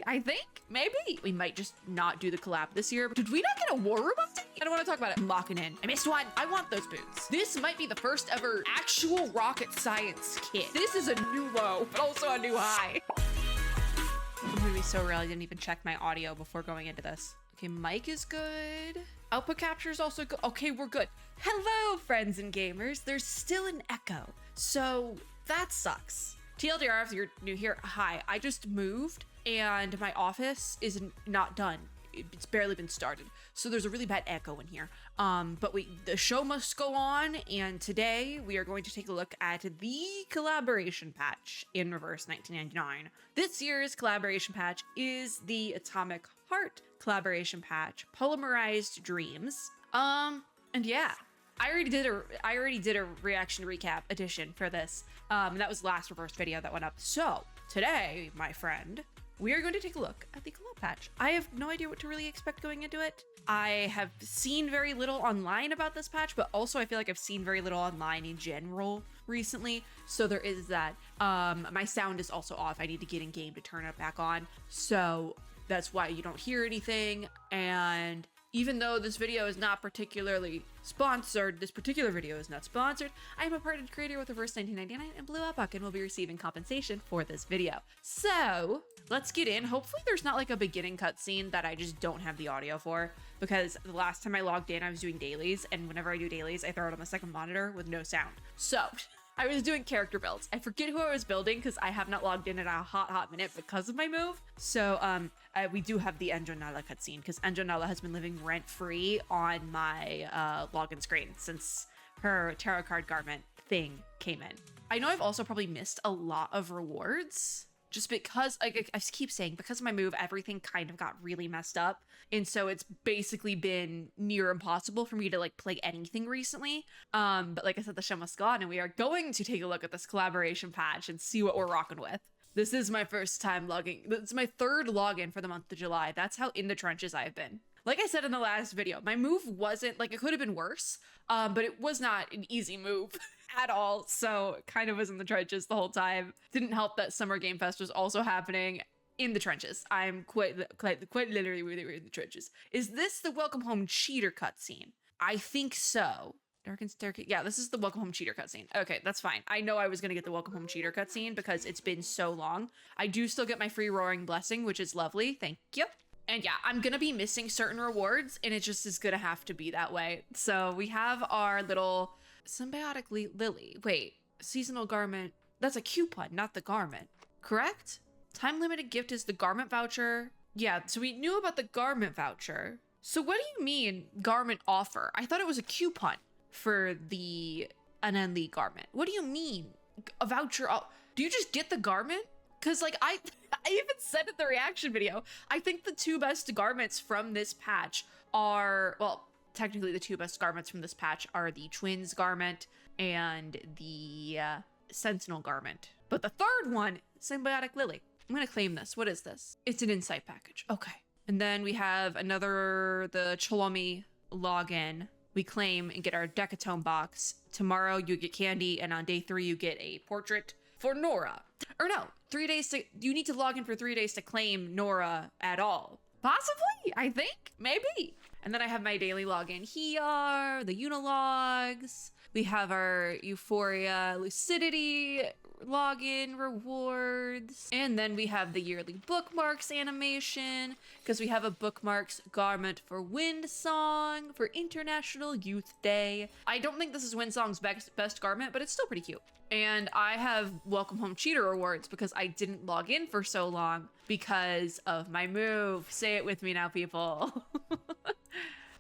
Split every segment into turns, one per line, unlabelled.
I think. Maybe. We might just not do the collab this year. Did we not get a war room update? I don't want to talk about it. I'm locking in. I missed one. I want those boots. This might be the first ever actual rocket science kit. This is a new low, but also a new high. I'm gonna be so real. I didn't even check my audio before going into this. Okay, mic is good. Output capture is also good. Okay, we're good. Hello, friends and gamers. There's still an echo, so that sucks. TLDR, if you're new here, hi. I just moved and my office is not done. It's barely been started, so there's a really bad echo in here. But the show must go on, and today we are going to take a look at the collaboration patch in Reverse 1999. This year's collaboration patch is the Atomic Heart collaboration patch, Polymerized Dreams. And yeah, I already did a reaction recap edition for this. That was the last Reverse video that went up. So today, my friend, we are going to take a look at the collab patch. I have no idea what to really expect going into it. I have seen very little online about this patch, but also I feel like I've seen very little online in general recently. So there is that. My sound is also off. I need to get in game to turn it back on. So that's why you don't hear anything. And even though this video is not particularly sponsored, this particular video is not sponsored, I am a partnered creator with Reverse 1999 and Blue Epoch and will be receiving compensation for this video. So let's get in. Hopefully there's not like a beginning cutscene that I just don't have the audio for, because the last time I logged in, I was doing dailies, and whenever I do dailies, I throw it on the second monitor with no sound. So I was doing character builds. I forget who I was building because I have not logged in a hot minute because of my move. So we do have the Endronala cutscene because Endronala has been living rent-free on my login screen since her tarot card garment thing came in. I know I've also probably missed a lot of rewards just because, like I keep saying, because of my move, everything kind of got really messed up. And so it's basically been near impossible for me to like play anything recently. But like I said, the show must go on, and we are going to take a look at this collaboration patch and see what we're rocking with. This is my first time logging. It's my third login for the month of July. That's how in the trenches I've been. Like I said in the last video, my move wasn't, like, it could have been worse, but it was not an easy move at all. So kind of was in the trenches the whole time. Didn't help that Summer Game Fest was also happening in the trenches. I'm quite literally really in the trenches. Is this the Welcome Home cheater cutscene? I think so. Darkened Staircase. Yeah, this is the Welcome Home cheater cutscene. Okay, that's fine. I know I was going to get the Welcome Home cheater cutscene because it's been so long. I do still get my free Roaring Blessing, which is lovely. Thank you. And yeah, I'm going to be missing certain rewards, and it just is going to have to be that way. So we have our little symbiotic lily. Wait, seasonal garment. That's a coupon, not the garment. Correct? Time limited gift is the garment voucher. Yeah, so we knew about the garment voucher. So what do you mean garment offer? I thought it was a coupon for the Anenli garment. What do you mean? A voucher? Do you just get the garment? Because like I even said in the reaction video, I think the two best garments from this patch are, well, technically the two best garments from this patch are the Twins garment and the Sentinel garment. But the third one, Symbiotic Lily. I'm gonna claim this. What is this? It's an insight package. Okay. And then we have the Cholomi login. We claim and get our Decatome box. Tomorrow you get candy, and on day 3 you get a portrait for Nora. Or no, 3 days you need to log in for 3 days to claim Nora at all. Possibly, I think, maybe. And then I have my daily login here, the Unilogs. We have our Euphoria Lucidity login rewards. And then we have the yearly bookmarks animation, because we have a bookmarks garment for Wind Song for International Youth Day. I don't think this is Wind Song's best garment, but it's still pretty cute. And I have Welcome Home cheater rewards because I didn't log in for so long because of my move. Say it with me now, people.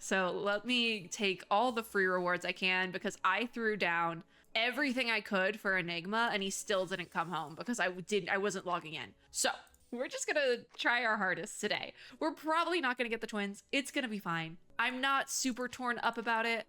So let me take all the free rewards I can, because I threw down everything I could for Enigma and he still didn't come home because I wasn't logging in. So we're just gonna try our hardest today. We're probably not gonna get the twins. It's gonna be fine. I'm not super torn up about it.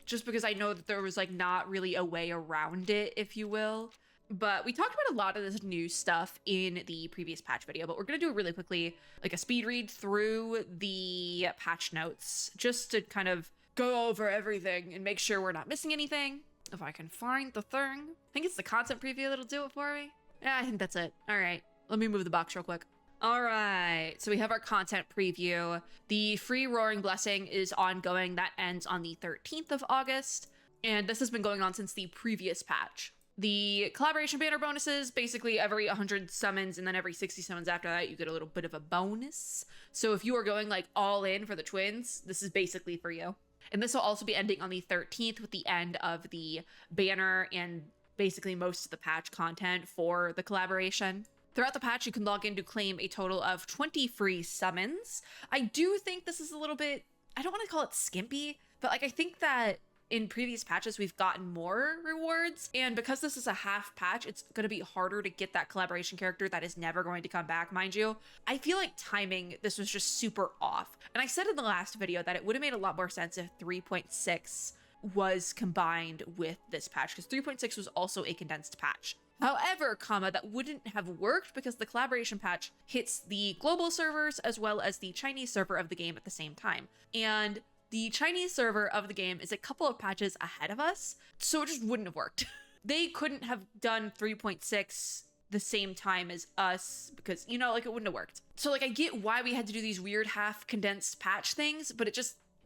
Just because I know that there was like not really a way around it, if you will. But we talked about a lot of this new stuff in the previous patch video, but we're going to do it really quickly, like a speed read through the patch notes, just to kind of go over everything and make sure we're not missing anything. If I can find the thing. I think it's the content preview that'll do it for me. Yeah, I think that's it. All right, let me move the box real quick. All right, so we have our content preview. The free Roaring Blessing is ongoing. That ends on the 13th of August, and this has been going on since the previous patch. The collaboration banner bonuses, basically every 100 summons and then every 60 summons after that, you get a little bit of a bonus. So if you are going like all in for the twins, this is basically for you. And this will also be ending on the 13th with the end of the banner and basically most of the patch content for the collaboration. Throughout the patch, you can log in to claim a total of 20 free summons. I do think this is a little bit, I don't want to call it skimpy, but like I think that in previous patches, we've gotten more rewards. And because this is a half patch, it's going to be harder to get that collaboration character that is never going to come back, mind you. I feel like timing, this was just super off. And I said in the last video that it would have made a lot more sense if 3.6 was combined with this patch, because 3.6 was also a condensed patch. However, that wouldn't have worked because the collaboration patch hits the global servers as well as the Chinese server of the game at the same time. And the Chinese server of the game is a couple of patches ahead of us, so it just wouldn't have worked. They couldn't have done 3.6 the same time as us because, you know, like it wouldn't have worked. So like I get why we had to do these weird half condensed patch things, but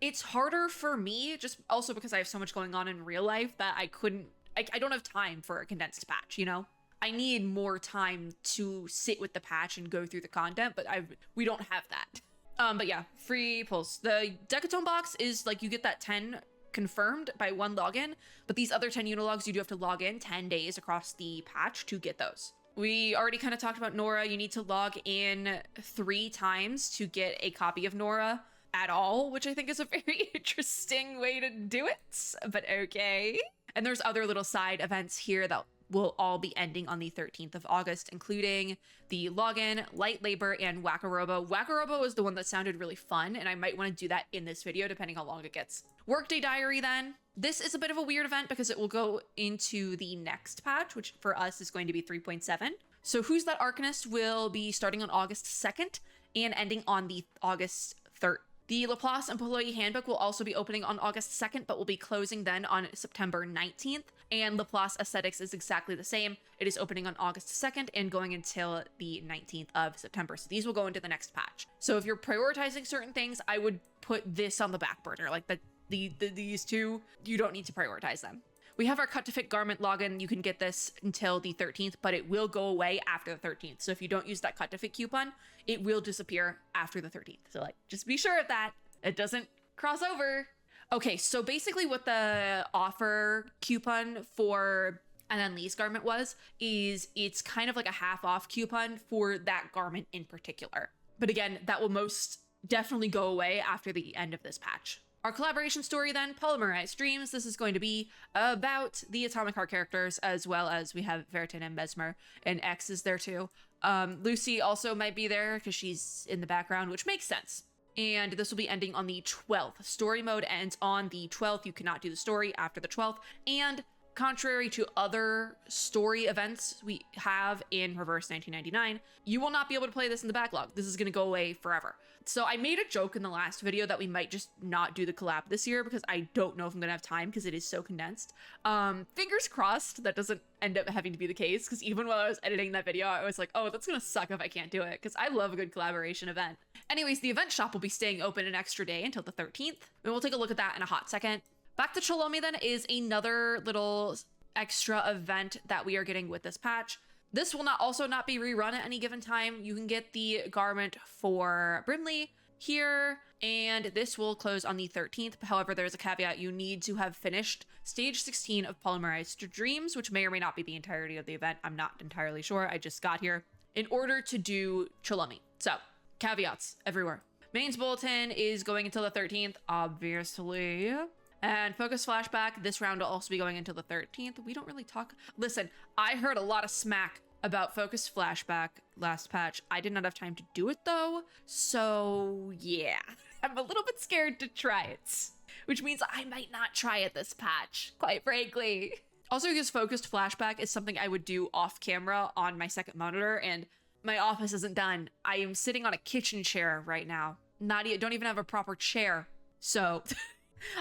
it's harder for me just also because I have so much going on in real life that I don't have time for a condensed patch, you know? I need more time to sit with the patch and go through the content, but we don't have that. But yeah, free pulls. The Decatone box is like you get that 10 confirmed by one login, but these other 10 unilogs, you do have to log in 10 days across the patch to get those. We already kind of talked about Nora. You need to log in 3 times to get a copy of Nora at all, which I think is a very interesting way to do it, but okay. And there's other little side events here that will all be ending on the 13th of August, including the login, light labor, and Wackarobo. Wackarobo is the one that sounded really fun, and I might want to do that in this video, depending how long it gets. Workday Diary, then. This is a bit of a weird event because it will go into the next patch, which for us is going to be 3.7. So Who's That Arcanist will be starting on August 2nd and ending on the August 3rd. The Laplace Employee Handbook will also be opening on August 2nd, but will be closing then on September 19th. And Laplace Aesthetics is exactly the same. It is opening on August 2nd and going until the 19th of September. So these will go into the next patch. So if you're prioritizing certain things, I would put this on the back burner. Like these two, you don't need to prioritize them. We have our Cut to Fit garment login. You can get this until the 13th, but it will go away after the 13th. So if you don't use that Cut to Fit coupon, it will disappear after the 13th. So like, just be sure of that. It doesn't cross over. Okay, so basically what the offer coupon for Anan Lee's garment is it's kind of like a half off coupon for that garment in particular. But again, that will most definitely go away after the end of this patch. Our collaboration story then, Polymerized Dreams. This is going to be about the Atomic Heart characters, as well as we have Vertin and Mesmer, and X is there too. Lucy also might be there because she's in the background, which makes sense. And this will be ending on the 12th. Story mode ends on the 12th. You cannot do the story after the 12th. And contrary to other story events we have in Reverse 1999, you will not be able to play this in the backlog. This is going to go away forever. So I made a joke in the last video that we might just not do the collab this year because I don't know if I'm going to have time because it is so condensed. Fingers crossed that doesn't end up having to be the case, because even while I was editing that video, I was like, oh, that's going to suck if I can't do it, because I love a good collaboration event. Anyways, the event shop will be staying open an extra day until the 13th, and we'll take a look at that in a hot second. Back to Cholomi then is another little extra event that we are getting with this patch. This will also not be rerun at any given time. You can get the garment for Brimley here, and this will close on the 13th. However, there's a caveat. You need to have finished stage 16 of Polymerized Dreams, which may or may not be the entirety of the event. I'm not entirely sure. I just got here in order to do Cholomi. So caveats everywhere. Mains Bulletin is going until the 13th, obviously. And Focus Flashback, this round will also be going until the 13th. We don't really talk. Listen, I heard a lot of smack about Focus Flashback last patch. I did not have time to do it though. So yeah, I'm a little bit scared to try it, which means I might not try it this patch, quite frankly. Also, because Focused Flashback is something I would do off camera on my second monitor, and my office isn't done. I am sitting on a kitchen chair right now. Don't even have a proper chair. So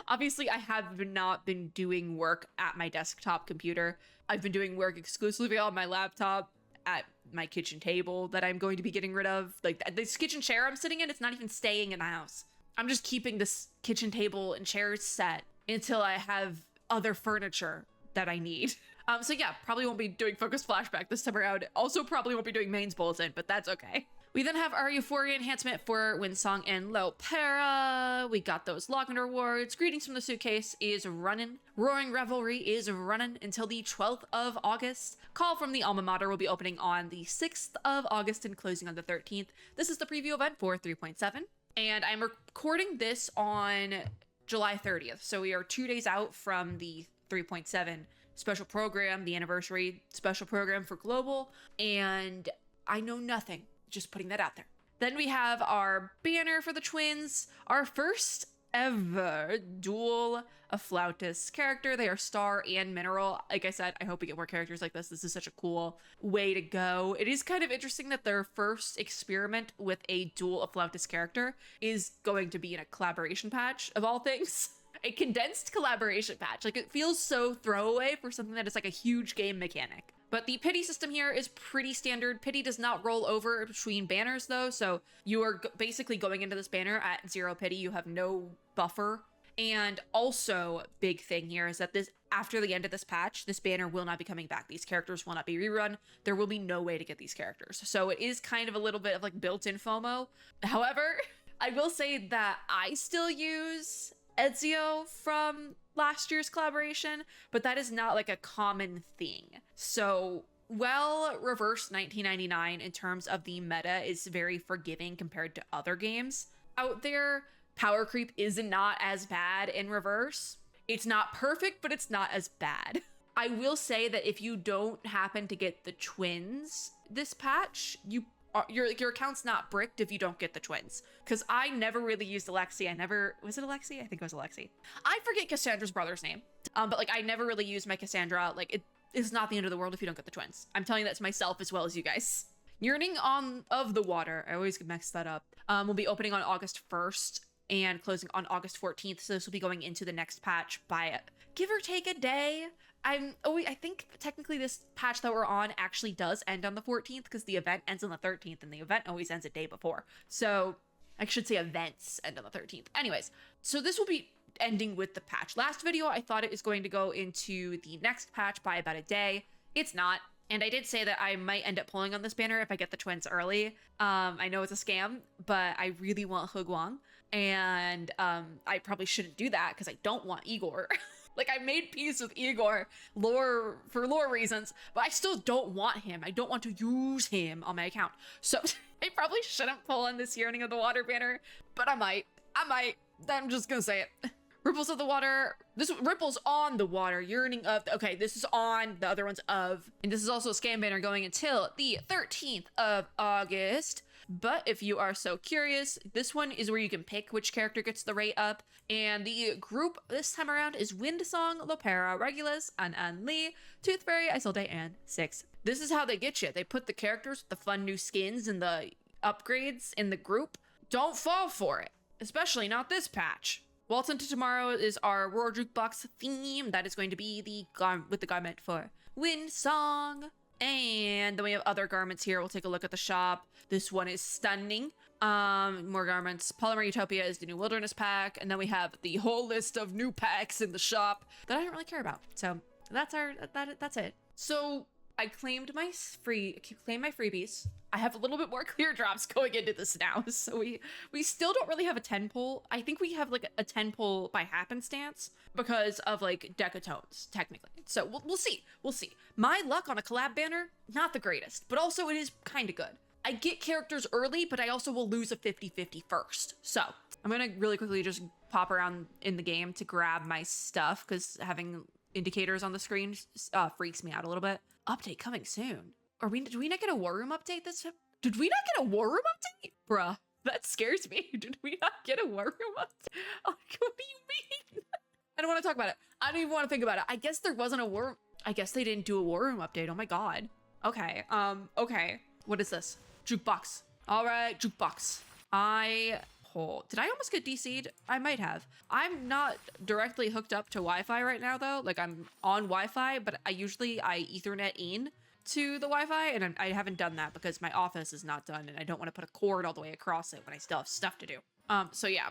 obviously I have not been doing work at my desktop computer. I've been doing work exclusively on my laptop, at my kitchen table that I'm going to be getting rid of. Like this kitchen chair I'm sitting in, it's not even staying in the house. I'm just keeping this kitchen table and chairs set until I have other furniture that I need. So yeah, probably won't be doing Focus Flashback this time around. Also probably won't be doing Mains Bulletin, but that's okay. We then have our Euphoria enhancement for Windsong and Lopera. We got those login rewards. Greetings from the Suitcase is running. Roaring Revelry is running until the 12th of August. Call from the Alma Mater will be opening on the 6th of August and closing on the 13th. This is the preview event for 3.7. And I'm recording this on July 30th. So we are 2 days out from the 3.7 special program, the anniversary special program for Global. And I know nothing. Just putting that out there. Then we have our banner for the twins, our first ever dual Afflautus character. They are star and mineral. Like I said, I hope we get more characters like this. This is such a cool way to go. It is kind of interesting that their first experiment with a dual Afflautus character is going to be in a collaboration patch of all things. A condensed collaboration patch. Like it feels so throwaway for something that is like a huge game mechanic. But the pity system here is pretty standard. Pity does not roll over between banners though, so you are basically going into this banner at 0 pity. You have no buffer. And also, big thing here is that this, after the end of this patch, this banner will not be coming back. These characters will not be rerun. There will be no way to get these characters. So it is kind of a little bit of like built-in FOMO. However, I will say that I still use Ezio from last year's collaboration, but that is not like a common thing. So well, Reverse 1999 in terms of the meta is very forgiving compared to other games out there. Power creep is not as bad in Reverse. It's not perfect, but it's not as bad. I will say that if you don't happen to get the twins this patch, your account's not bricked if you don't get the twins. Because I never really used Alexi. Was it Alexi? I think it was Alexi. I forget Cassandra's brother's name. But like I never really used my Cassandra. Like it is not the end of the world if you don't get the twins. I'm telling that to myself as well as you guys. Yearning of the Water. I always mess that up. Will be opening on August 1st and closing on August 14th. So this will be going into the next patch by give or take a day. I think technically this patch that we're on actually does end on the 14th because the event ends on the 13th and the event always ends a day before. So I should say events end on the 13th. Anyways, so this will be ending with the patch. Last video, I thought it was going to go into the next patch by about a day. It's not. And I did say that I might end up pulling on this banner if I get the twins early. I know it's a scam, but I really want Huguang. And I probably shouldn't do that because I don't want Igor. Like I made peace with Igor for lore reasons, but I still don't want him. I don't want to use him on my account. So I probably shouldn't pull on this Yearning of the Water banner, but I might. I'm just gonna say it. Ripples of the Water. This Ripples on the Water. Yearning of. Okay, this is on. The other one's of. And this is also a scam banner going until the 13th of August. But if you are so curious, this one is where you can pick which character gets the rate up. And the group this time around is Windsong, Lopera, Regulus, An Lee, Tooth Fairy, Isolde, and Six. This is how they get you. They put the characters with the fun new skins and the upgrades in the group. Don't fall for it. Especially not this patch. Waltz into Tomorrow is our Roar Jukebox theme. That is going to be with the garment for Windsong. And then we have other garments here. We'll take a look at the shop. This one is stunning. More garments. Polymer Utopia is the new Wilderness pack. And then we have the whole list of new packs in the shop that I don't really care about. So that's it. So I claimed my freebies. I have a little bit more clear drops going into this now. So we still don't really have a 10 pull. I think we have like a 10 pull by happenstance because of like decatones, technically. So we'll see. We'll see. My luck on a collab banner, not the greatest, but also it is kind of good. I get characters early, but I also will lose a 50-50 first. So I'm going to really quickly just pop around in the game to grab my stuff because having indicators on the screen freaks me out a little bit. Update coming soon. Did we not get a War Room update this time? Did we not get a War Room update? Bruh, that scares me. Did we not get a War Room update? Like, what do you mean? I don't want to talk about it. I don't even want to think about it. I guess there wasn't a War... I guess they didn't do a War Room update. Oh my god. Okay. Okay. What is this? Jukebox. All right, jukebox. Did I almost get DC'd? I might have. I'm not directly hooked up to Wi-Fi right now though. Like I'm on Wi-Fi, but I Ethernet in to the Wi-Fi, and I haven't done that because my office is not done, and I don't want to put a cord all the way across it when I still have stuff to do. So yeah,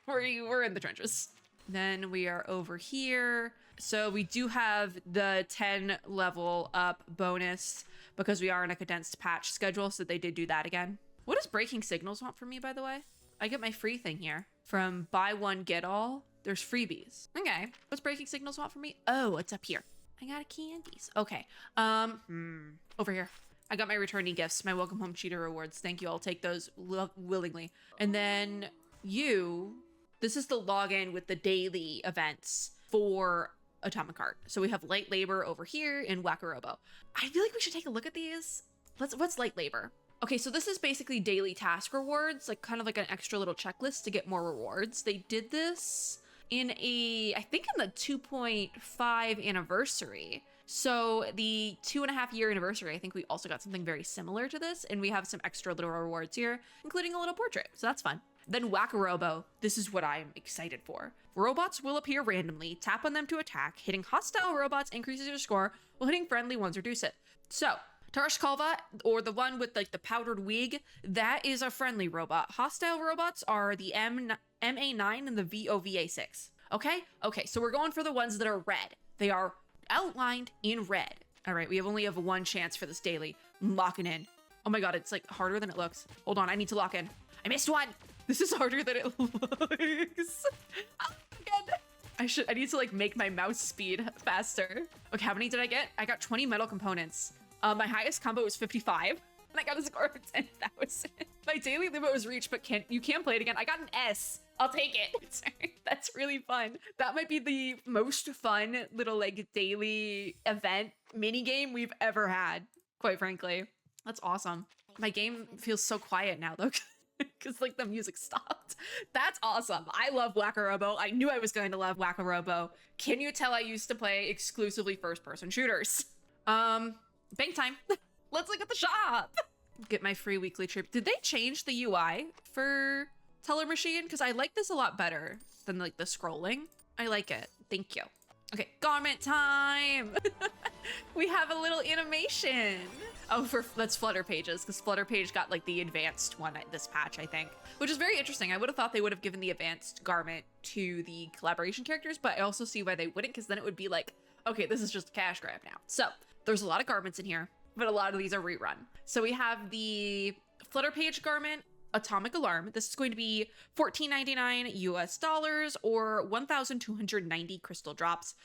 we're in the trenches. Then we are over here. So we do have the 10 level up bonus because we are in a condensed patch schedule, so they did do that again. What does Breaking Signals want from me, by the way? I get my free thing here. From buy one, get all, there's freebies. Okay, what's Breaking Signals want from me? Oh, it's up here. I got candies. Okay, over here. I got my returning gifts, my welcome home cheater rewards. Thank you, I'll take those willingly. And then this is the login with the daily events for Atomic Heart. So we have light labor over here in Wakarobo. I feel like we should take a look at these. What's light labor? Okay, so this is basically daily task rewards, like kind of like an extra little checklist to get more rewards. They did this in I think in the 2.5 anniversary. So the 2.5 year anniversary, I think we also got something very similar to this, and we have some extra little rewards here, including a little portrait. So that's fun. Then Wakarobo, this is what I'm excited for. Robots will appear randomly, tap on them to attack, hitting hostile robots increases your score, while hitting friendly ones reduce it. So, Tarashkalva, or the one with like the powdered wig, that is a friendly robot. Hostile robots are the MA9 and the VOVA6. Okay, so we're going for the ones that are red. They are outlined in red. All right, we only have one chance for this daily. I'm locking in. Oh my god, it's like harder than it looks. Hold on, I need to lock in. I missed one. This is harder than it looks. Oh my god. I need to like make my mouse speed faster. Okay, how many did I get? I got 20 metal components. My highest combo was 55, and I got a score of 10,000. My daily limit was reached, but you can't play it again. I got an S. I'll take it. That's really fun. That might be the most fun little like daily event mini game we've ever had, quite frankly. That's awesome. My game feels so quiet now though, because like the music stopped. That's awesome. I love Wakarobo. I knew I was going to love Wakarobo. Can you tell I used to play exclusively first-person shooters? Bank time. Let's look at the shop. Get my free weekly trip. Did they change the UI for Teller Machine? Because I like this a lot better than like the scrolling. I like it. Thank you. Okay, garment time. We have a little animation. Oh, that's Flutter Pages, because Flutter Page got like the advanced one at this patch, I think, which is very interesting. I would have thought they would have given the advanced garment to the collaboration characters, but I also see why they wouldn't, because then it would be like, okay, this is just a cash grab now. So there's a lot of garments in here, but a lot of these are rerun. So we have the Flutter Page garment, Atomic Alarm. This is going to be $14.99 US or 1,290 crystal drops.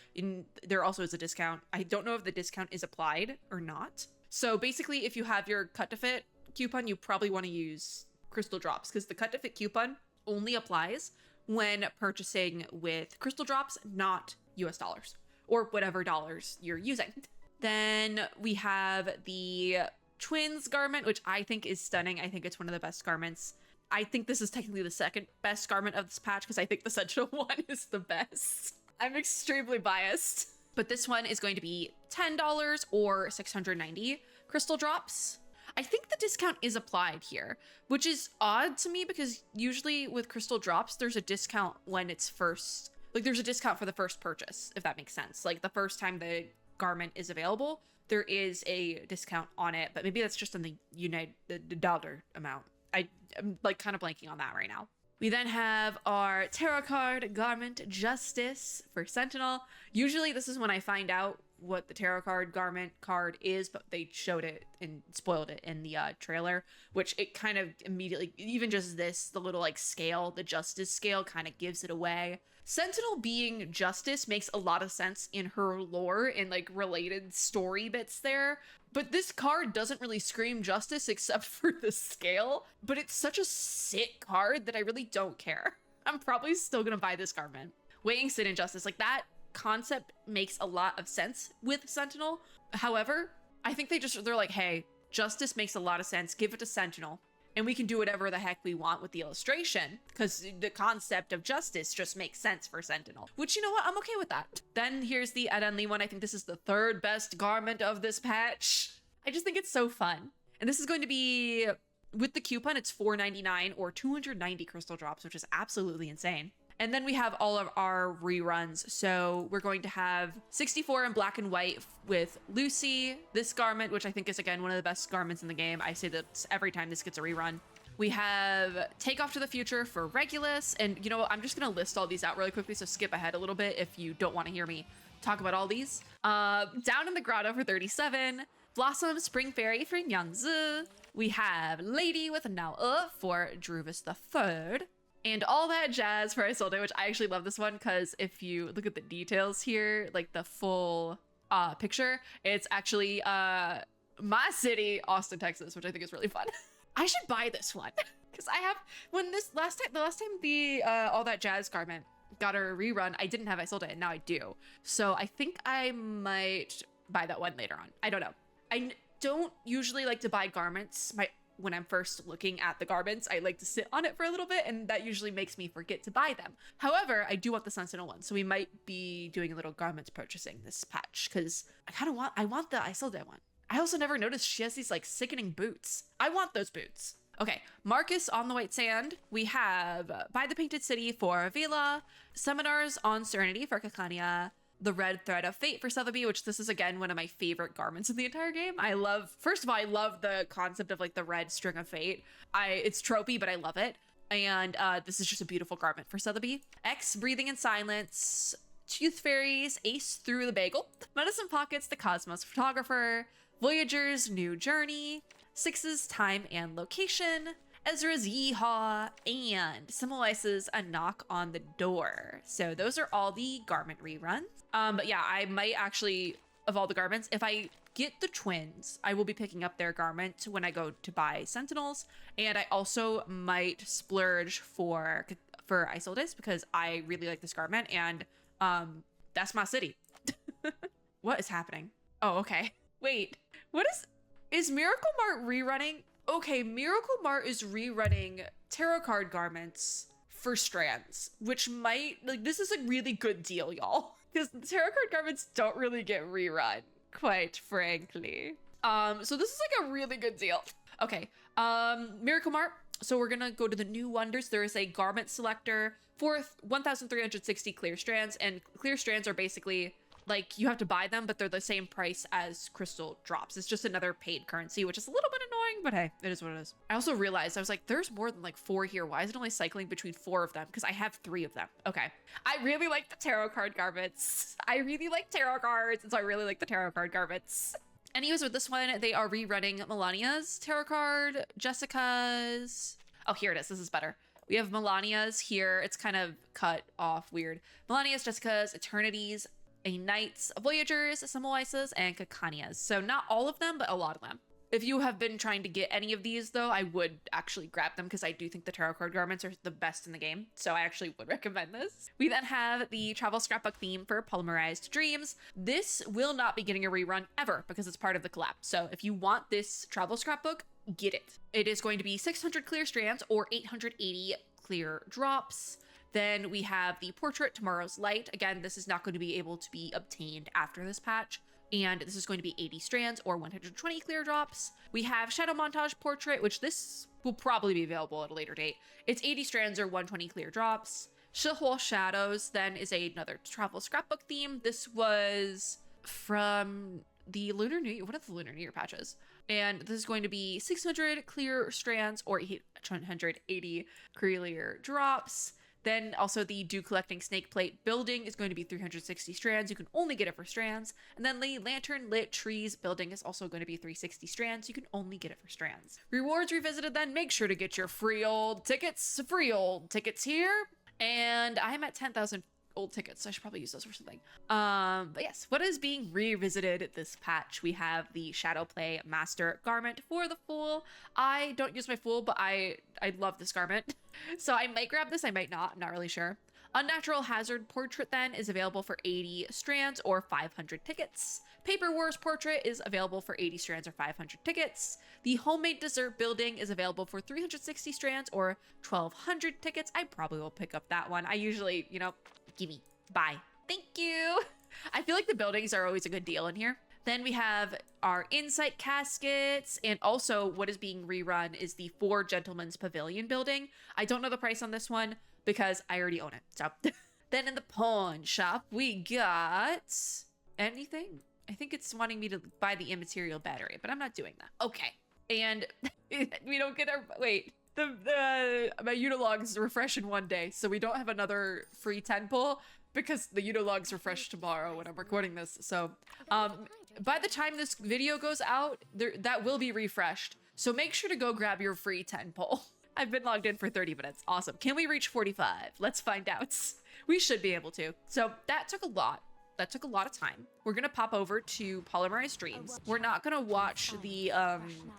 There also is a discount. I don't know if the discount is applied or not. So basically, if you have your cut to fit coupon, you probably want to use crystal drops, because the cut to fit coupon only applies when purchasing with crystal drops, not US dollars or whatever dollars you're using. Then we have the Twins garment, which I think is stunning. I think it's one of the best garments. I think this is technically the second best garment of this patch, because I think the Sentinel one is the best. I'm extremely biased. But this one is going to be $10 or 690 crystal drops. I think the discount is applied here, which is odd to me, because usually with crystal drops, there's a discount when it's first, like there's a discount for the first purchase, if that makes sense. Like the first time the garment is available, there is a discount on it, but maybe that's just on the dollar amount. I'm like kind of blanking on that right now. We then have our tarot card garment, Justice, for Sentinel. Usually this is when I find out what the tarot card garment card is, but they showed it and spoiled it in the trailer, which it kind of immediately, even just this, the little like scale, the Justice scale kind of gives it away. Sentinel being Justice makes a lot of sense in her lore and like related story bits there, but this card doesn't really scream Justice except for the scale, but it's such a sick card that I really don't care. I'm probably still gonna buy this garment. Weighing Sin and Justice, like that concept makes a lot of sense with Sentinel. However, I think they're like, hey, Justice makes a lot of sense, give it to Sentinel, and we can do whatever the heck we want with the illustration, because the concept of Justice just makes sense for Sentinel, which, you know what, I'm okay with that. Then here's the Adanli one. I think this is the third best garment of this patch. I just think it's so fun. And this is going to be, with the coupon, it's $4.99 or 290 crystal drops, which is absolutely insane. And then we have all of our reruns. So we're going to have 64 in black and white with Lucy, this garment, which I think is, again, one of the best garments in the game. I say that every time this gets a rerun. We have Take Off to the Future for Regulus. And you know what? I'm just going to list all these out really quickly. So skip ahead a little bit if you don't want to hear me talk about all these. Down in the Grotto for 37. Blossom Spring Fairy for Nyangzi. We have Lady with Nao for Druvis the Third. And All That Jazz for Isolde, which I actually love this one because if you look at the details here, like the full picture, it's actually my city, Austin, Texas, which I think is really fun. I should buy this one because I have, when this the last time the All That Jazz garment got a rerun, I didn't have Isolde and now I do. So I think I might buy that one later on. I don't know. I don't usually like to buy garments. When I'm first looking at the garments, I like to sit on it for a little bit, and that usually makes me forget to buy them. However, I do want the Sun Sentinel one, so we might be doing a little garments purchasing this patch, because I want the Isolde one. I also never noticed she has these like sickening boots. I want those boots. Okay, Marcus on the White Sand. We have By the Painted City for Avila, Seminars on Serenity for Kakania, the Red Thread of Fate for Sotheby, which this is, again, one of my favorite garments in the entire game. First of all, I love the concept of like the red string of fate. It's tropey, but I love it. And this is just a beautiful garment for Sotheby. X, Breathing in Silence, Tooth Fairies, Ace Through the Bagel, Medicine Pockets, The Cosmos Photographer, Voyager's New Journey, Six's Time and Location, Ezra's Yeehaw, and Symbolize's A Knock on the Door. So those are all the garment reruns. But yeah, I might actually, of all the garments, if I get the twins, I will be picking up their garment when I go to buy Sentinels. And I also might splurge for Isolde's because I really like this garment and that's my city. What is happening? Oh, okay. Wait, is Miracle Mart rerunning? Okay, Miracle Mart is rerunning tarot card garments for strands, which might, like, this is a really good deal, y'all. Because the tarot card garments don't really get rerun, quite frankly. So this is like a really good deal. Okay, Miracle Mart. So we're gonna go to the new wonders. There is a garment selector for 1,360 clear strands, and clear strands are basically like you have to buy them, but they're the same price as crystal drops. It's just another paid currency, which is a little bit annoying, but hey, it is what it is. I also realized, I was like, there's more than like 4 here. Why is it only cycling between 4 of them? Because I have 3 of them. Okay. I really like the tarot card garments. I really like tarot cards, and so I really like the tarot card garments. Anyways, with this one, they are rerunning Melania's tarot card, Jessica's. Oh, here it is. This is better. We have Melania's here. It's kind of cut off weird. Melania's, Jessica's, Eternity's, A Knight's, Voyager's, Symbolize's, and Kakania's. So not all of them, but a lot of them. If you have been trying to get any of these, though, I would actually grab them because I do think the tarot card garments are the best in the game. So I actually would recommend this. We then have the travel scrapbook theme for Polymerized Dreams. This will not be getting a rerun ever because it's part of the collab. So if you want this travel scrapbook, get it. It is going to be 600 clear strands or 880 clear drops. Then we have the portrait, Tomorrow's Light. Again, this is not going to be able to be obtained after this patch. And this is going to be 80 strands or 120 clear drops. We have Shadow Montage Portrait, which this will probably be available at a later date. It's 80 strands or 120 clear drops. Shihol Shadows then is another travel scrapbook theme. This was from the Lunar New Year, one of the Lunar New Year patches. And this is going to be 600 clear strands or 880 clear drops. Then also the Dew Collecting Snake Plate Building is going to be 360 strands. You can only get it for strands. And then the Lantern Lit Trees Building is also going to be 360 strands. You can only get it for strands. Rewards Revisited then, make sure to get your free old tickets here. And I'm at 10,000 old tickets, so I should probably use those for something. But yes, what is being revisited this patch? We have the Shadowplay Master Garment for the Fool. I don't use my Fool, but I love this garment. So I might grab this, I might not, I'm not really sure. Unnatural Hazard Portrait then is available for 80 strands or 500 tickets. Paper Wars Portrait is available for 80 strands or 500 tickets. The Homemade Dessert Building is available for 360 strands or 1,200 tickets. I probably will pick up that one. I usually, gimme, buy. Thank you. I feel like the buildings are always a good deal in here. Then we have our Insight Caskets, and also what is being rerun is the 4 Gentlemen's Pavilion building. I don't know the price on this one, because I already own it. So then in the pawn shop, we got anything. I think it's wanting me to buy the immaterial battery, but I'm not doing that. Okay. And we don't get our, wait, my Unilogs refresh in 1 day, so we don't have another free 10 pull because the Unilogs refresh tomorrow when I'm recording this. So by the time this video goes out, that will be refreshed. So make sure to go grab your free 10 pull. I've been logged in for 30 minutes. Awesome. Can we reach 45? Let's find out. We should be able to. So that took a lot. That took a lot of time. We're gonna pop over to Polymerized Dreams. We're not gonna watch the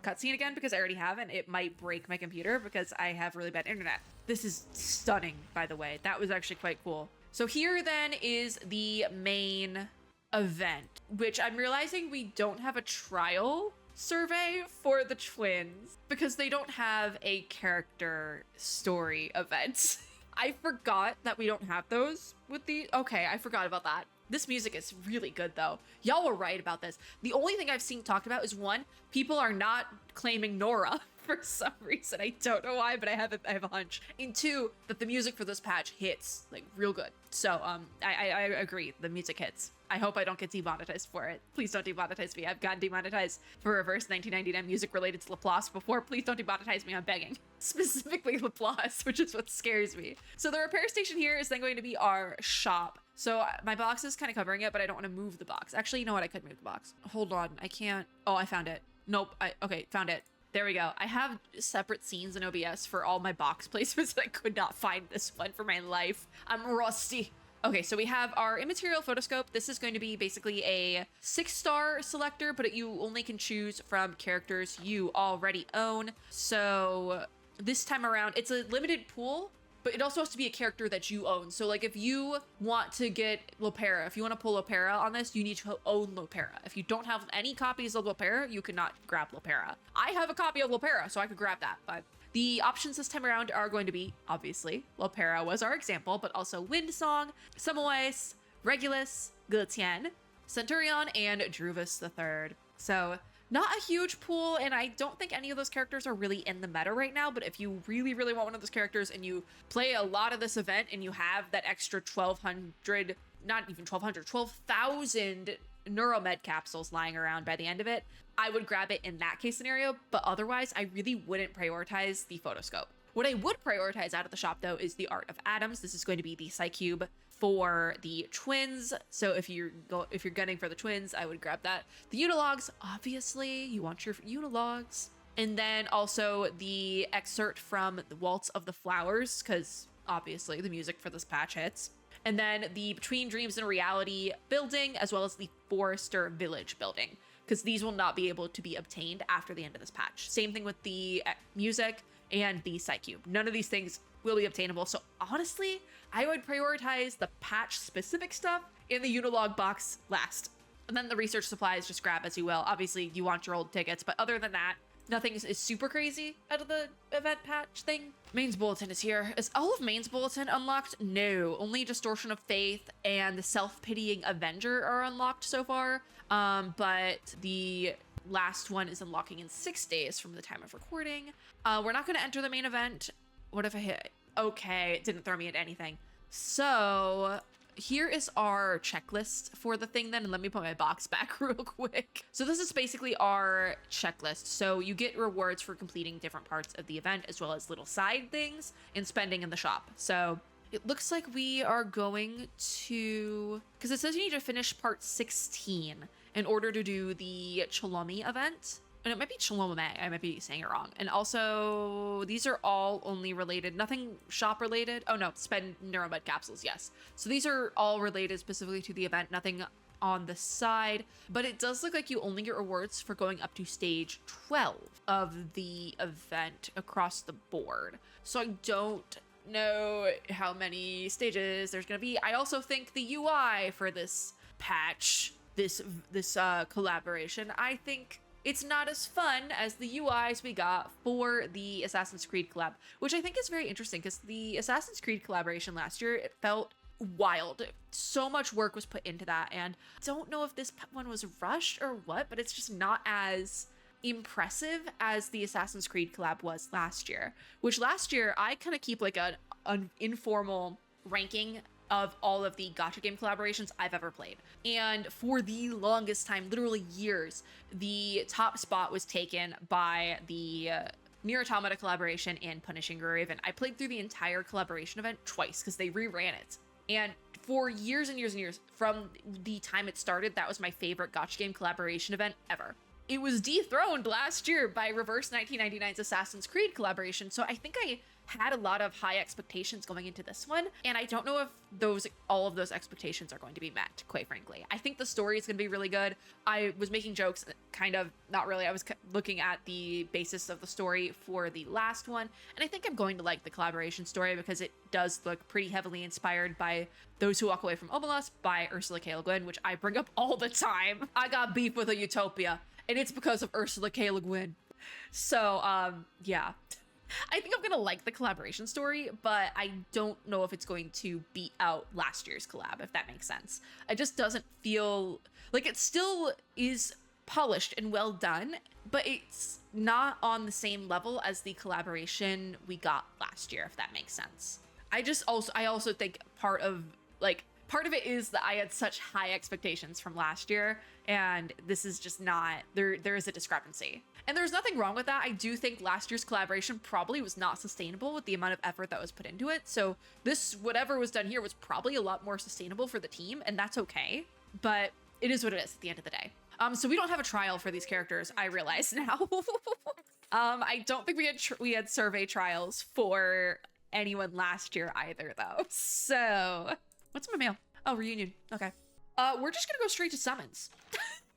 cutscene again because I already have, and it might break my computer because I have really bad internet. This is stunning, by the way. That was actually quite cool. So here then is the main event, which I'm realizing we don't have a trial survey for the twins because they don't have a character story event. I forgot that we don't have those with the, okay, I forgot about that. This music is really good though. Y'all were right about this. The only thing I've seen talked about is one, people are not claiming Nora for some reason. I don't know why, but I have a hunch. And two, that the music for this patch hits like real good. So I agree, the music hits. I hope I don't get demonetized for it. Please don't demonetize me. I've gotten demonetized for reverse 1999 music related to Laplace before. Please don't demonetize me, I'm begging. Specifically Laplace, which is what scares me. So the repair station here is then going to be our shop. So my box is kind of covering it, but I don't want to move the box. Actually, you know what? I could move the box. Hold on, I can't. Oh, I found it. Nope, okay, found it. There we go. I have separate scenes in OBS for all my box placements and I could not find this one for my life. I'm rusty. Okay, so we have our immaterial photoscope. This is going to be basically a 6-star selector, but you only can choose from characters you already own. So this time around, it's a limited pool, but it also has to be a character that you own. So like if you want to get Lopera, if you want to pull Lopera on this, you need to own Lopera. If you don't have any copies of Lopera, you cannot grab Lopera. I have a copy of Lopera, so I could grab that, but the options this time around are going to be, obviously, Lopera was our example, but also Windsong, Samois, Regulus, Gultian, Centurion, and Druvis III. So not a huge pool, and I don't think any of those characters are really in the meta right now, but if you really, really want one of those characters and you play a lot of this event and you have that extra 1,200, not even 1,200, 12,000 neuromed capsules lying around by the end of it, I would grab it in that case scenario, but otherwise I really wouldn't prioritize the photoscope. What I would prioritize out of the shop though is the Art of Atoms. This is going to be the Psycube for the twins. So if you're gunning for the twins, I would grab that. The Unilogs, obviously, you want your Unilogs. And then also the excerpt from the Waltz of the Flowers, because obviously the music for this patch hits. And then the Between Dreams and Reality building, as well as the Forester Village building, because these will not be able to be obtained after the end of this patch. Same thing with the music and the Psycube. None of these things will be obtainable. So honestly, I would prioritize the patch specific stuff in the Unilog box last. And then the research supplies, just grab as you will. Obviously you want your old tickets, but other than that, nothing is super crazy out of the event patch thing. Main's Bulletin is here. Is all of Main's Bulletin unlocked? No, only Distortion of Faith and the Self-Pitying Avenger are unlocked so far. But the last one is unlocking in 6 days from the time of recording. We're not going to enter the main event. What if I hit? Okay, it didn't throw me at anything. So here is our checklist for the thing then, and let me put my box back real quick. So this is basically our checklist. So you get rewards for completing different parts of the event, as well as little side things and spending in the shop. So it looks like we are going to, because it says you need to finish part 16 in order to do the Chalomi event. And it might be Chalome, I might be saying it wrong. And also, these are all only related, nothing shop related. Oh no, spend neuromed capsules, yes. So these are all related specifically to the event, nothing on the side. But it does look like you only get rewards for going up to stage 12 of the event across the board. So I don't know how many stages there's gonna be. I also think the UI for this patch, this collaboration, I think it's not as fun as the UIs we got for the Assassin's Creed collab, which I think is very interesting because the Assassin's Creed collaboration last year, it felt wild. So much work was put into that, and I don't know if this one was rushed or what, but it's just not as impressive as the Assassin's Creed collab was last year, which last year I kind of keep like an informal ranking of all of the gacha game collaborations I've ever played. And for the longest time, literally years, the top spot was taken by the Nier Automata collaboration and Punishing Raven. I played through the entire collaboration event twice because they reran it. And for years and years and years, from the time it started, that was my favorite gacha game collaboration event ever. It was dethroned last year by Reverse 1999's Assassin's Creed collaboration, so I think I had a lot of high expectations going into this one, and I don't know if all of those expectations are going to be met, quite frankly. I think the story is going to be really good. I was making jokes, kind of, not really. I was looking at the basis of the story for the last one, and I think I'm going to like the collaboration story because it does look pretty heavily inspired by Those Who Walk Away from Omelas by Ursula K. Le Guin, which I bring up all the time. I got beef with a Utopia, and it's because of Ursula K. Le Guin. So, yeah. I think I'm gonna like the collaboration story, but I don't know if it's going to beat out last year's collab, if that makes sense. It just doesn't feel like it still is polished and well done, but it's not on the same level as the collaboration we got last year, if that makes sense. I also think part of it is that I had such high expectations from last year, and this is just not, there is a discrepancy. And there's nothing wrong with that. I do think last year's collaboration probably was not sustainable with the amount of effort that was put into it. So this, whatever was done here, was probably a lot more sustainable for the team, and that's okay. But it is what it is at the end of the day. So we don't have a trial for these characters, I realize now. I don't think we had survey trials for anyone last year either, though. So what's in my mail? Oh, reunion. Okay. We're just gonna go straight to summons.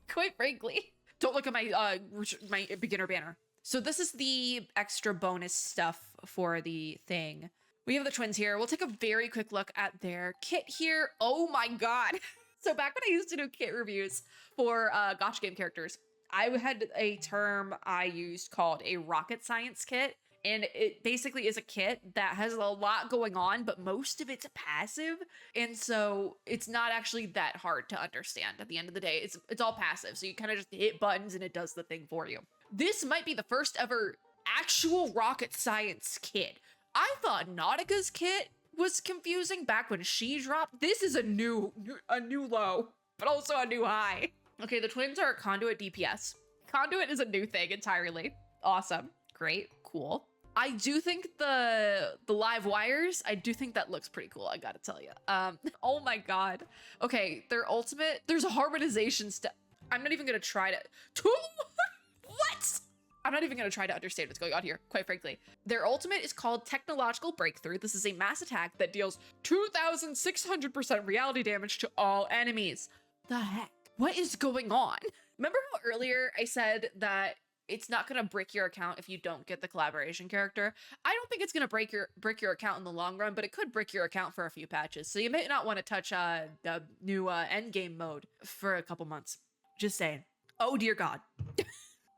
Quite frankly. Don't look at my my beginner banner. So this is the extra bonus stuff for the thing. We have the twins here. We'll take a very quick look at their kit here. Oh my god. So back when I used to do kit reviews for gacha game characters, I had a term I used called a rocket science kit. And it basically is a kit that has a lot going on, but most of it's passive. And so it's not actually that hard to understand at the end of the day. It's all passive. So you kind of just hit buttons and it does the thing for you. This might be the first ever actual rocket science kit. I thought Nautica's kit was confusing back when she dropped. This is a new low, but also a new high. Okay, the twins are Conduit DPS. Conduit is a new thing entirely. Awesome. Great. Cool. I do think the live wires, I do think that looks pretty cool, I gotta tell you. Oh my god. Okay, their ultimate, there's a harmonization step. I'm not even gonna try to, what? I'm not even gonna try to understand what's going on here, quite frankly. Their ultimate is called Technological Breakthrough. This is a mass attack that deals 2,600% reality damage to all enemies. The heck? What is going on? Remember how earlier I said that it's not going to brick your account if you don't get the collaboration character? I don't think it's going to brick your account in the long run, but it could brick your account for a few patches. So you may not want to touch the new end game mode for a couple months. Just saying. Oh dear god.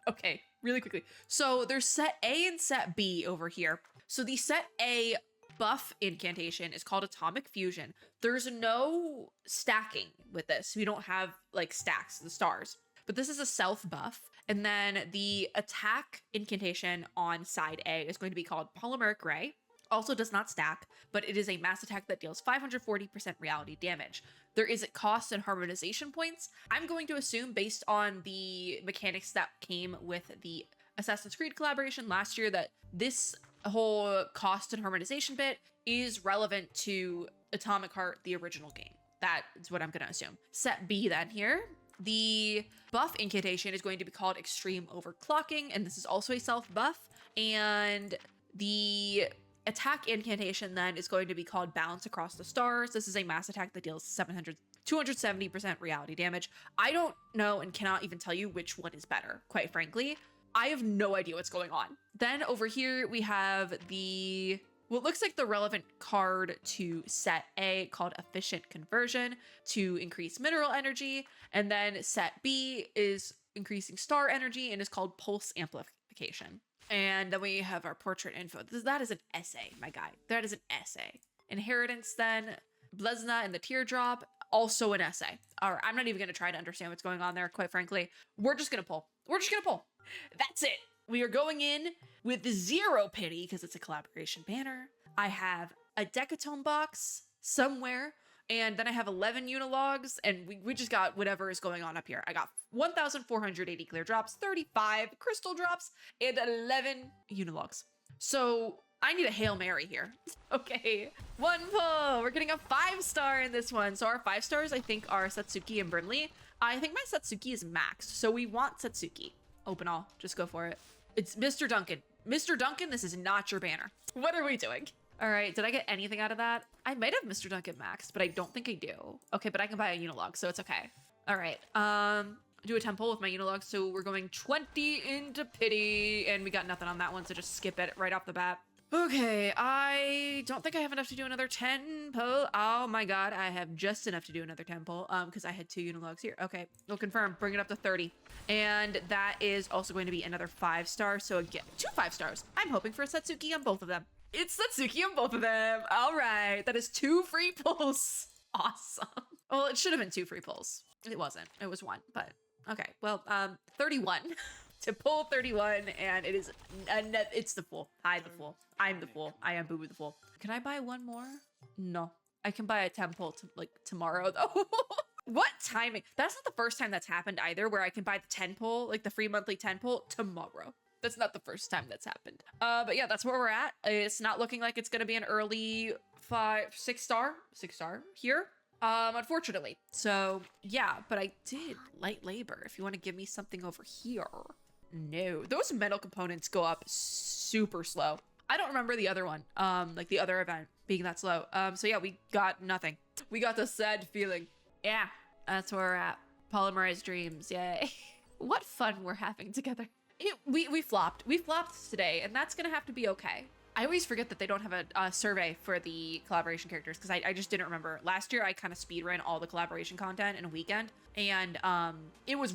Okay, really quickly. So there's set A and set B over here. So the set A buff incantation is called Atomic Fusion. There's no stacking with this. We don't have like stacks, the stars. But this is a self buff. And then the attack incantation on side A is going to be called Polymeric Ray. Also does not stack, but it is a mass attack that deals 540% reality damage. There is cost and harmonization points. I'm going to assume, based on the mechanics that came with the Assassin's Creed collaboration last year, that this whole cost and harmonization bit is relevant to Atomic Heart, the original game. That is what I'm going to assume. Set B then here. The buff incantation is going to be called Extreme Overclocking, and this is also a self buff. And the attack incantation then is going to be called Balance Across the Stars. This is a mass attack that deals 270% reality damage. I don't know and cannot even tell you which one is better, quite frankly. I have no idea what's going on. Then over here we have what looks like the relevant card to set A, called Efficient Conversion, to increase mineral energy. And then set B is increasing star energy and is called Pulse Amplification. And then we have our portrait info. That is an essay, my guy. That is an essay. Inheritance then, Blesna and the Teardrop, also an essay. All right, I'm not even going to try to understand what's going on there, quite frankly. We're just going to pull. We're just going to pull. That's it. We are going in with 0 pity because it's a collaboration banner. I have a decatone box somewhere, and then I have 11 unilogs, and we just got whatever is going on up here. I got 1,480 clear drops, 35 crystal drops, and 11 unilogs. So I need a Hail Mary here. Okay, 1 pull. We're getting a 5-star in this one. So our 5 stars, I think, are Satsuki and Brinley. I think my Satsuki is maxed, so we want Satsuki. Open all, just go for it. It's Mr. Duncan. Mr. Duncan, this is not your banner. What are we doing? All right, did I get anything out of that? I might have Mr. Duncan maxed, but I don't think I do. Okay, but I can buy a unilog, so it's okay. All right, do a temple with my unilog. So we're going 20 into pity, and we got nothing on that one, so just skip it right off the bat. Okay, I don't think I have enough to do another 10 pull. Oh my god, I have just enough to do another 10 pull, because I had 2 unilogs here. Okay, we'll confirm, bring it up to 30. And that is also going to be another 5-star, so again, 2 5 stars. I'm hoping for a Satsuki on both of them. It's Satsuki on both of them. All right, that is 2 free pulls. Awesome. Well, it should have been 2 free pulls. It wasn't, it was 1, but okay. Well, 31. To pull 31, and it is it's the fool. The fool. I'm the fool. I am Boo Boo the fool. Can I buy 1 more? No. I can buy a 10 pull like tomorrow though. What timing? That's not the first time that's happened either, where I can buy the 10 pull, like the free monthly 10 pull tomorrow. That's not the first time that's happened. But yeah, that's where we're at. It's not looking like it's gonna be an early 6 star here. Unfortunately. So yeah, but I did light labor. If you want to give me something over here. No, those metal components go up super slow. I don't remember the other one, like the other event being that slow. So yeah, we got nothing. We got the sad feeling. Yeah, that's where we're at. Polymerized dreams, yay. What fun we're having together. We flopped. We flopped today, and that's gonna have to be okay. I always forget that they don't have a survey for the collaboration characters, because I just didn't remember. Last year, I kind of speedran all the collaboration content in a weekend, and it was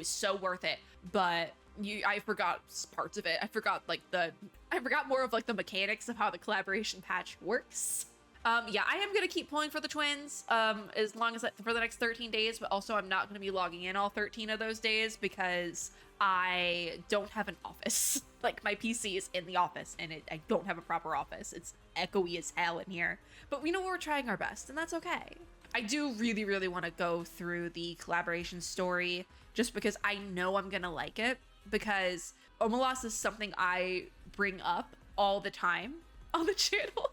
so worth it, but I forgot parts of it. I forgot more of like the mechanics of how the collaboration patch works. Yeah, I am gonna keep pulling for the twins as long as for the next 13 days, but also I'm not gonna be logging in all 13 of those days because I don't have an office. Like my PC is in the office and I don't have a proper office. It's echoey as hell in here, but we know we're trying our best and that's okay. I do really, really want to go through the collaboration story just because I know I'm gonna like it, because Omelas is something I bring up all the time on the channel.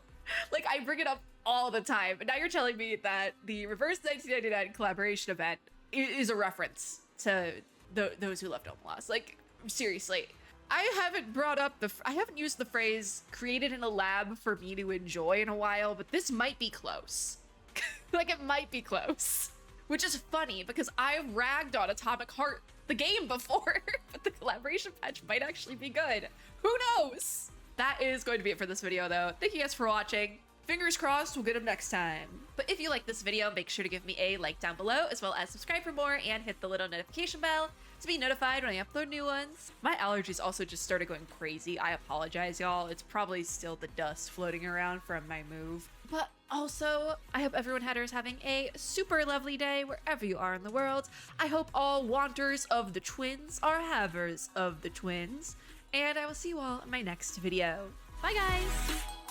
Like I bring it up all the time. And now you're telling me that the Reverse 1999 collaboration event is a reference to those who loved Omelas. Like seriously, I haven't used the phrase created in a lab for me to enjoy in a while, but this might be close. Like it might be close, which is funny because I've ragged on Atomic Heart the game before, but the collaboration patch might actually be good. Who knows? That is going to be it for this video though. Thank you guys for watching. Fingers crossed we'll get them next time. But if you like this video, make sure to give me a like down below, as well as subscribe for more and hit the little notification bell to be notified when I upload new ones. My allergies also just started going crazy. I apologize, y'all. It's probably still the dust floating around from my move. But also, I hope everyone is having a super lovely day wherever you are in the world. I hope all wanters of the twins are havers of the twins. And I will see you all in my next video. Bye, guys!